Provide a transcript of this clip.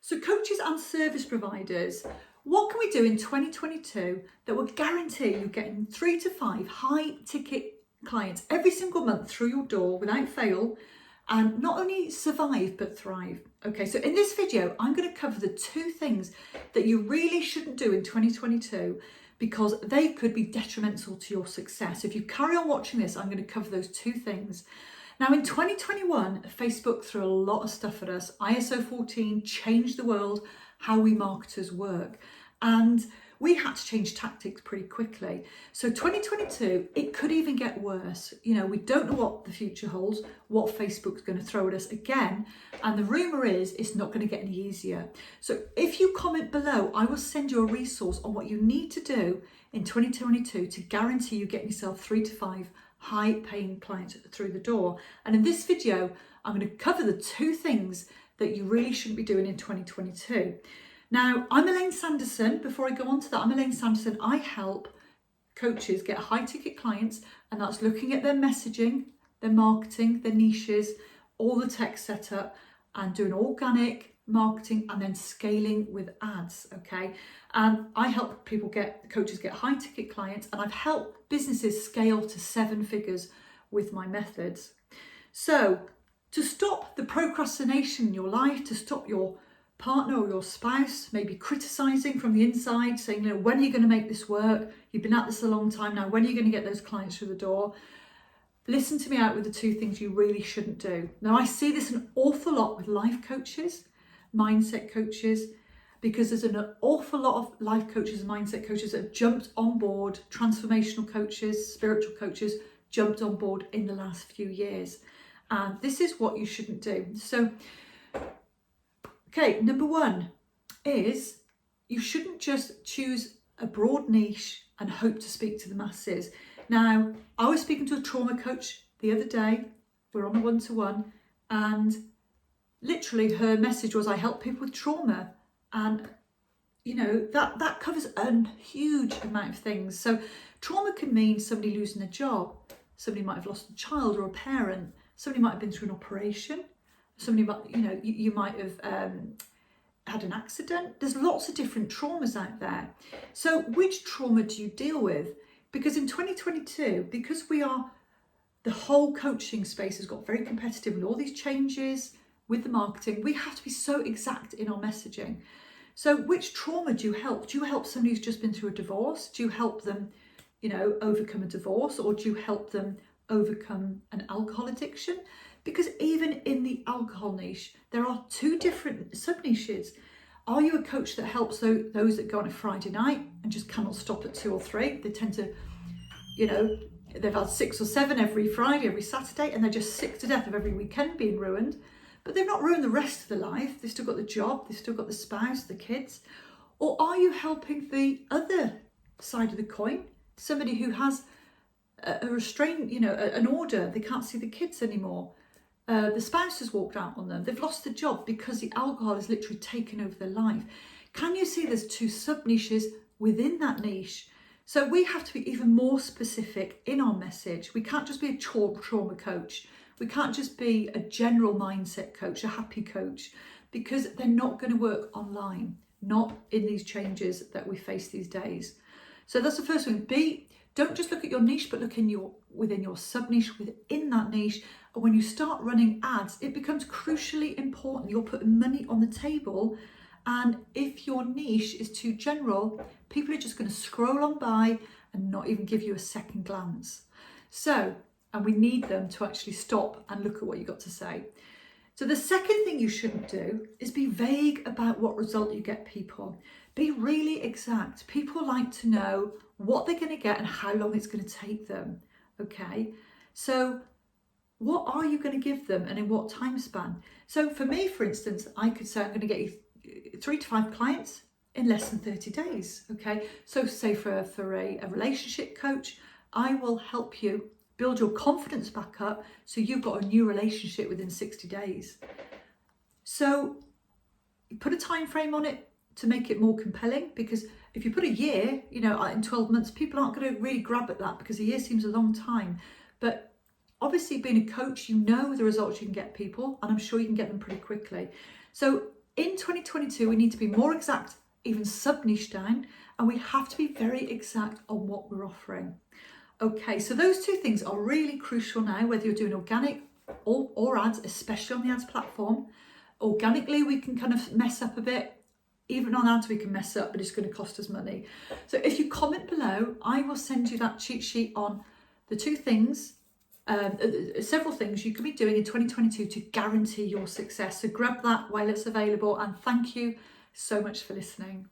So coaches and service providers, what can we do in 2022 that will guarantee you getting 3 to 5 high ticket clients every single month through your door without fail, and not only survive but thrive? Okay, so in this video, I'm going to cover the 2 things that you really shouldn't do in 2022 because they could be detrimental to your success. If you carry on watching this, I'm going to cover those 2 things. Now in 2021, Facebook threw a lot of stuff at us. ISO 14 changed the world, how we marketers work. And we had to change tactics pretty quickly. So 2022, it could even get worse. You know, we don't know what the future holds, what Facebook's going to throw at us again. And the rumor is it's not going to get any easier. So if you comment below, I will send you a resource on what you need to do in 2022 to guarantee you getting yourself 3 to 5 high paying clients through the door. And in this video, I'm going to cover the 2 things that you really shouldn't be doing in 2022. Now, I'm Elaine Sanderson. Before I go on to that, I'm Elaine Sanderson. I help coaches get high ticket clients, and that's looking at their messaging, their marketing, their niches, all the tech setup, and doing organic marketing and then scaling with ads. Okay, and I help coaches get high ticket clients, and I've helped businesses scale to 7 figures with my methods. So to stop the procrastination in your life, to stop your partner or your spouse maybe criticizing from the inside, saying, you know, when are you going to make this work? You've been at this a long time now. When are you going to get those clients through the door? Listen to me out with the 2 things you really shouldn't do. Now, I see this an awful lot with life coaches, mindset coaches, because there's an awful lot of life coaches and mindset coaches that have jumped on board, transformational coaches, spiritual coaches, jumped on board in the last few years. And this is what you shouldn't do. So, okay, number 1 is you shouldn't just choose a broad niche and hope to speak to the masses. Now, I was speaking to a trauma coach the other day. We're on a one-to-one, and literally her message was, I help people with trauma. And you know, that covers a huge amount of things. So trauma can mean somebody losing a job, somebody might have lost a child or a parent, somebody might have been through an operation, somebody might, you know, you might have had an accident. There's lots of different traumas out there. So which trauma do you deal with? Because in 2022, because the whole coaching space has got very competitive with all these changes with the marketing, we have to be so exact in our messaging. So which trauma do you help? Do you help somebody who's just been through a divorce? Do you help them, you know, overcome a divorce? Or do you help them overcome an alcohol addiction? Because even in the alcohol niche, there are 2 different sub-niches. Are you a coach that helps those that go on a Friday night and just cannot stop at 2 or 3? They tend to, you know, they've had 6 or 7 every Friday, every Saturday, and they're just sick to death of every weekend being ruined. But they've not ruined the rest of their life. They've still got the job, they've still got the spouse, the kids. Or are you helping the other side of the coin? Somebody who has a restraint, you know, an order, they can't see the kids anymore. The spouse has walked out on them. They've lost the job because the alcohol has literally taken over their life. Can you see there's 2 sub-niches within that niche? So we have to be even more specific in our message. We can't just be a trauma coach. We can't just be a general mindset coach, a happy coach, because they're not going to work online, not in these changes that we face these days. So that's the first one. Don't just look at your niche, but look within your sub-niche, within that niche. And when you start running ads, it becomes crucially important. You're putting money on the table. And if your niche is too general, people are just going to scroll on by and not even give you a second glance. So, and we need them to actually stop and look at what you got to say. So the second thing you shouldn't do is be vague about what result you get people. Be really exact. People like to know what they're going to get and how long it's going to take them. Okay, so what are you going to give them and in what time span? So for me, for instance, I could say I'm going to get you 3 to 5 clients in less than 30 days. Okay, so say for a relationship coach, I will help you build your confidence back up so you've got a new relationship within 60 days. So you put a time frame on it to make it more compelling, because if you put a year, you know, in 12 months, people aren't going to really grab at that because a year seems a long time. But obviously being a coach, you know the results you can get people, and I'm sure you can get them pretty quickly. So in 2022, we need to be more exact, even sub-niche down, and we have to be very exact on what we're offering. Okay, so those two things are really crucial now, whether you're doing organic or ads, especially on the ads platform. Organically, we can kind of mess up a bit. Even on ads, we can mess up, but it's going to cost us money. So if you comment below, I will send you that cheat sheet on the two things, several things you could be doing in 2022 to guarantee your success. So grab that while it's available, and thank you so much for listening.